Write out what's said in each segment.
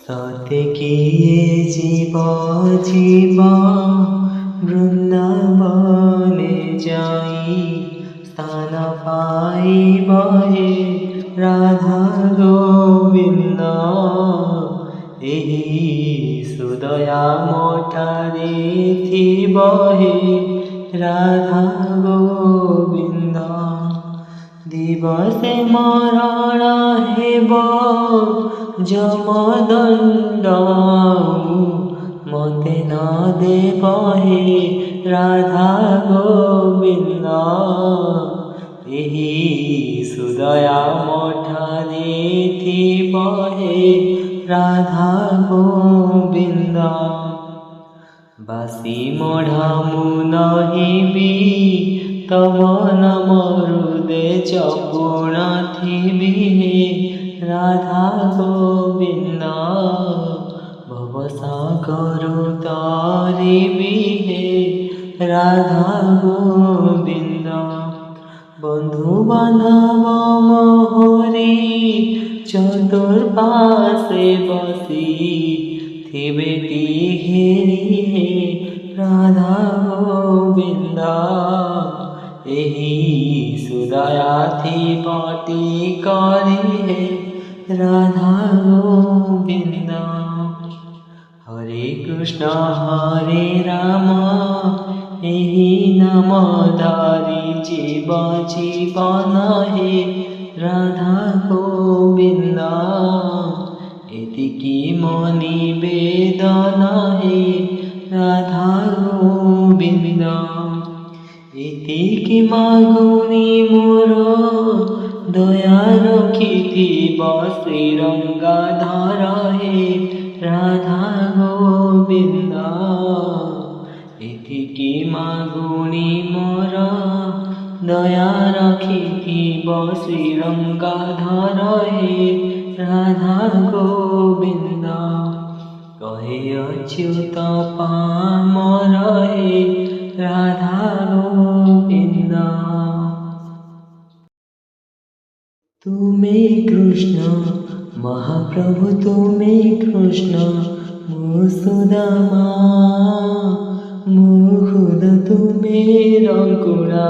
সতে গিয়ে জীব বৃন্দাবনে যাই, স্থান পাইবহে রাধা গোবিন্দ। ଏହି ସୁଦୟା ମଠାରେ ଥିବହେ ରାଧା ଗୋବିନ୍ଦ। ଦିବସେ ମରଣ ହେବ ଯମଦଣ୍ଡ, ମତେ ନ ଦେବହେ ରାଧା ଗୋବିନ୍ଦ। ଏହି ସୁଦୟା ମଠାରେ ଥିବହେ ରାଧା ଗୋବିନ୍ଦ। ବାସି ମଢ଼ ମୁଁ ନହିବି ତବ ନାମ ହୃଦେ ଚପୁଣ ଥିବି ହେ ରାଧା ଗୋବିନ୍ଦ। ଭବସାଗର ତରିବି ହେ ରାଧା ଗୋବିନ୍ଦ। বন্ধু বান্ধব মোহরি চতুর্পাশে বসি থিবে ঘেরি হে রাধা গোবিন্দ। ଏହି সুদয়া থিবটি করি হে রাধা গোবিন্দ। হরে কৃষ্ণ হরে রাম ଏହି নাম ধারি জীবন হে রাধা গোবিন্দ। এতিকি মনি বেদন হে রাধা গোবিন্দ। এতিকি মাগুনি মোর দয়া রখিথিব শ্রীরঙ্গাধর হে রাধা গোবিন্দ। এতিকি মাগুনি মোর দয়া রখিথিব শ্রীরঙ্গাধর হে রাধা গোবিন্দ। কহে অচ্যুত পামর হে রাধা গোবিন্দ। তুমি কৃষ্ণ মহাপ্রভু, তুমি কৃষ্ণ মুসুদামা, মুহুদ তুমি রঙ্কুণা,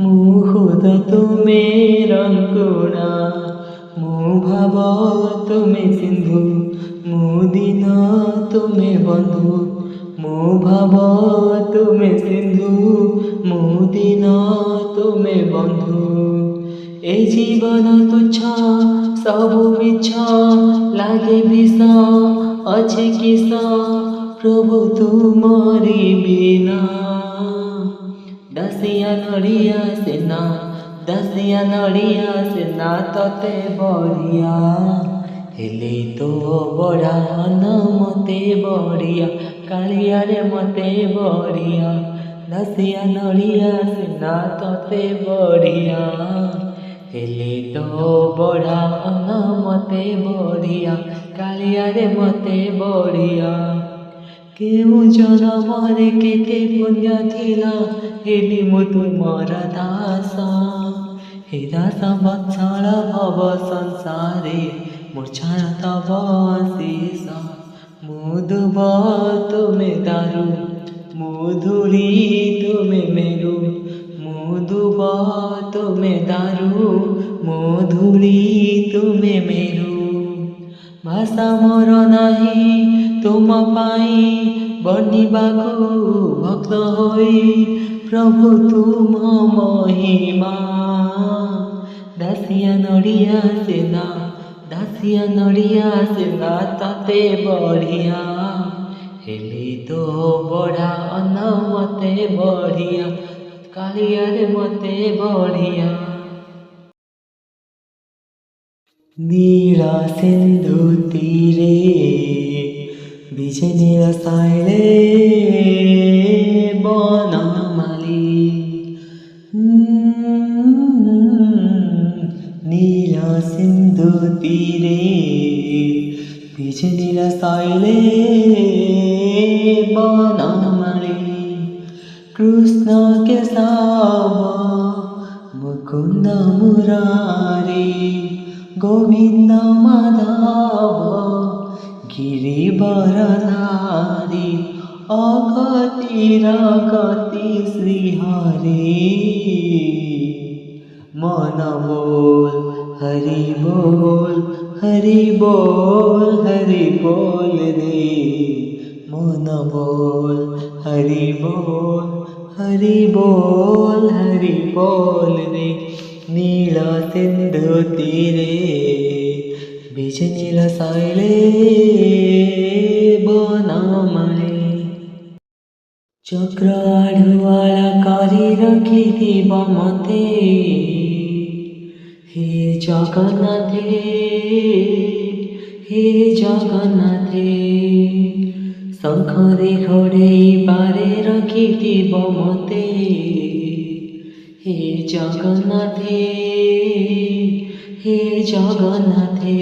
মুহুদ তুমি রঙ্কুণা। মু ভাব তুমি সিন্ধু, মু দীন তুমি বন্ধু। মু ভাব তুমি সিন্ধু, মু দীন তুমি বন্ধু। এই জীবন তুচ্ছ ସବୁ ମିଛ ଲାଗେ ବିଷ, ଅଛି କିସ ପ୍ରଭୁ ତୁମରି ବିନା। ଦାସିଆ ନଡ଼ିଆ ସେନା, ଦାସିଆ ନଡ଼ିଆ ସେନା ତତେ ବଢ଼ିଆ, ହେଲେ ତୋ ବଢ଼ା ନ ମତେ ବଢ଼ିଆ, କାଳିଆରେ ମତେ ବଢ଼ିଆ। ଦାସିଆ ନଡ଼ିଆ ସେନା ତତେ ବଢ଼ିଆ, ହେଲେ ତୋ ବଢ଼ା ନ ମତେ ବଢ଼ିଆ, କାଳିଆରେ ମତେ ବଢ଼ିଆ। କେଉଁ ଜନମରେ କେତେ ପୁଣ୍ୟ ଥିଲା, ହେଲି ମୁଁ ତୁମର ଦାସ। ହେ ଦାସ ବତ୍ସଳ ଭବ ସଂସାରେ, ମୂର୍ଚ୍ଛାର ତବ ଶେଷ। ମୁଦୁବ ତୁମେ ଦାରୁ, ମୁଧୁଳି ତୁମେ ମେରୁ। ମୁଦୁବ ତୁମେ ଦାରୁ, ମୁଧୁଳି ତୁମେ ମେରୁ। ଭାଷା ମୋର ନାହିଁ ତୁମ ପାଇଁ, ବନିବାକୁ ଭକ୍ତ ହୋଇ ପ୍ରଭୁ ତୁମ ମହିମା। ଦାସିଆ ନଡ଼ିଆ ସେନା, ଦାସିଆ ନଡ଼ିଆ ସେନା ତତେ ବଢ଼ିଆ, ହେଲେ ତୋ ବଢ଼ା ଅନ୍ନ ମତେ ବଢ଼ିଆ, କାଳିଆରେ ମତେ ବଢ଼ିଆ। নীল সিন্ধু তীরে বিছে নীল সাইলে বনমালী। নীল সিন্ধু তীরে বিছে নীল সাইলে বনমালী। কৃষ্ণ কেশব মুকুন্দ মুরারি, গোবিন্দ মাধব চিরাগতি শ্রীহরি মন বল হরি বল হরি বল হরি বল রে মন বল হরি বল হরি বল হরি বল রে নীল সিন্ধু তীরে বীজ নীল শৈলে বনমালী চক্র আড়ুয়ালা କରି ରଖିଥିବ ମତେ হে জগନ୍ନାথে হে জগନ୍ନାଥେ ଶଙ୍ଖରେ ଘୋଡ଼େଇ ପାରେ ରଖିଥିବ ମତେ হে ଜଗନ୍ନାଥେ হে ଜଗନ୍ନାଥେ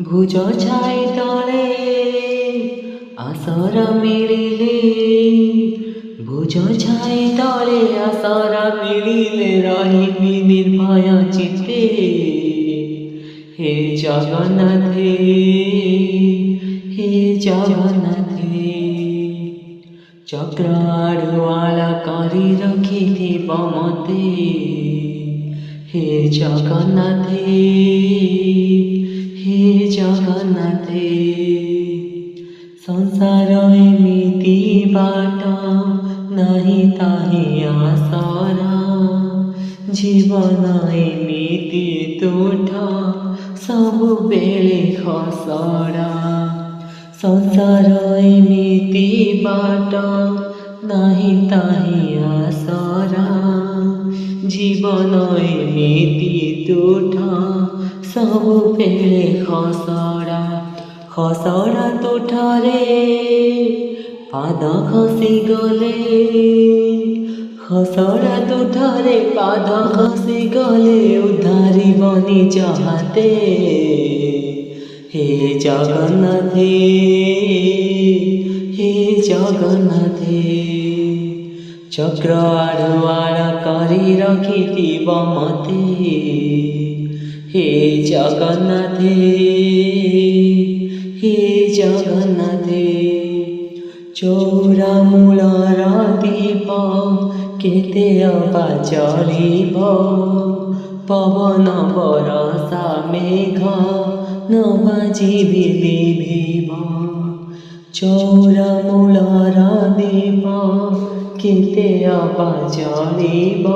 ଭୁଜ ଛାଇ ତଳେ ଆସର ମିଳିଲେ ଭୁଜ ଛାଇ ତଳେ ଆସର ମିଳିଲେ ରହିବି ନିର୍ଭୟ ଚିତ୍ତେ হে ଜଗନ୍ନାଥେ হে ଜଗନ୍ନାଥେ ଚକ୍ର ଆଡ଼ୁଆଳ କରି ରଖିଥିବ ମତେ হে ଜଗନ୍ନାଥେ হে ଜଗନ୍ନାଥେ ସଂସାର ଏମିତି ବାଟ ନାହିଁ ତାହି ଆସରା ଜୀବନ ଏମିତି ତୁଠ ସବୁବେଳେ ଖସଡ଼ା ସଂସାର ଏମିତି ବାଟ ନାହିଁ ତାହି ଆସରା ଜୀବନ ଏମିତି ତୁଠ ସବୁବେଳେ ଖସଡ଼ା ଖସଡ଼ା ତୁଠରେ ପାଦ ଖସିଗଲେ ଖସଡ଼ା ତୁଠରେ ପାଦ ଖସିଗଲେ ଉଦ୍ଧାରିବ ନିଜ ହାତେ হে ଜଗନ୍ନାଥେ হে ଜଗନ୍ନାଥେ ଚକ୍ର ଆଡ଼ୁଆଳ କରି ରଖିଥିବ ମତେ হে ଜଗନ୍ନାଥେ হে ଜଗନ୍ନାଥେ ଚଉରା ମୂଳର ଦୀପ କେତେ ଅବା ଜଳିବ ପବନ ବରଷା ମେଘ ନ ବାଜିବି ଲିଭିବ ଚଉରା ମୂଳର ଦୀପ କେତେ ଅବା ଜଳିବ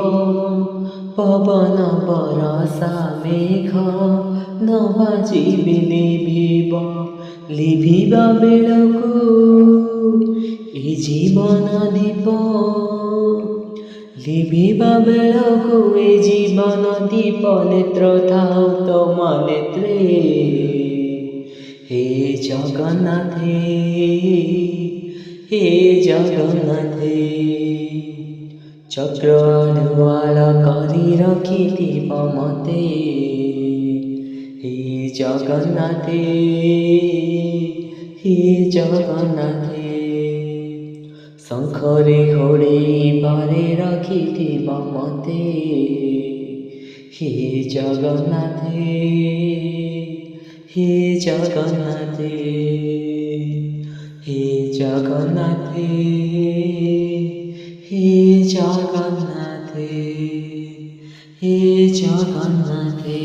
ପବନ ବରଷା ମେଘ ନ ବାଜିବି ଲିଭିବ ଲିଭିବା ବେଳକୁ ଏ ଜୀବନ ଦୀପ ଲିଭିବା ବେଳକୁ ଏ ଜୀବନ ଦୀପ ନେତ୍ର ଥାଉ ତମ ନେତ୍ରେ হে ଜଗନ୍ନାଥେ হে ଜଗନ୍ନାଥେ ଚକ୍ର ଆଡ଼ୁଆଳ କରି ରଖିଥିବ ମତେ হে ଜଗନ୍ନାଥେ হে ଜଗନ୍ନାଥେ ଶଙ୍ଖରେ ଘୋଡ଼େଇ ପାରେ ରଖିଥିବ ମତେ হে ଜଗନ୍ନାଥେ হে ଜଗନ୍ନାଥେ হে ଜଗନ୍ନାଥେ হে ଜଗନ୍ନାଥେ হে ଜଗନ୍ନାଥେ।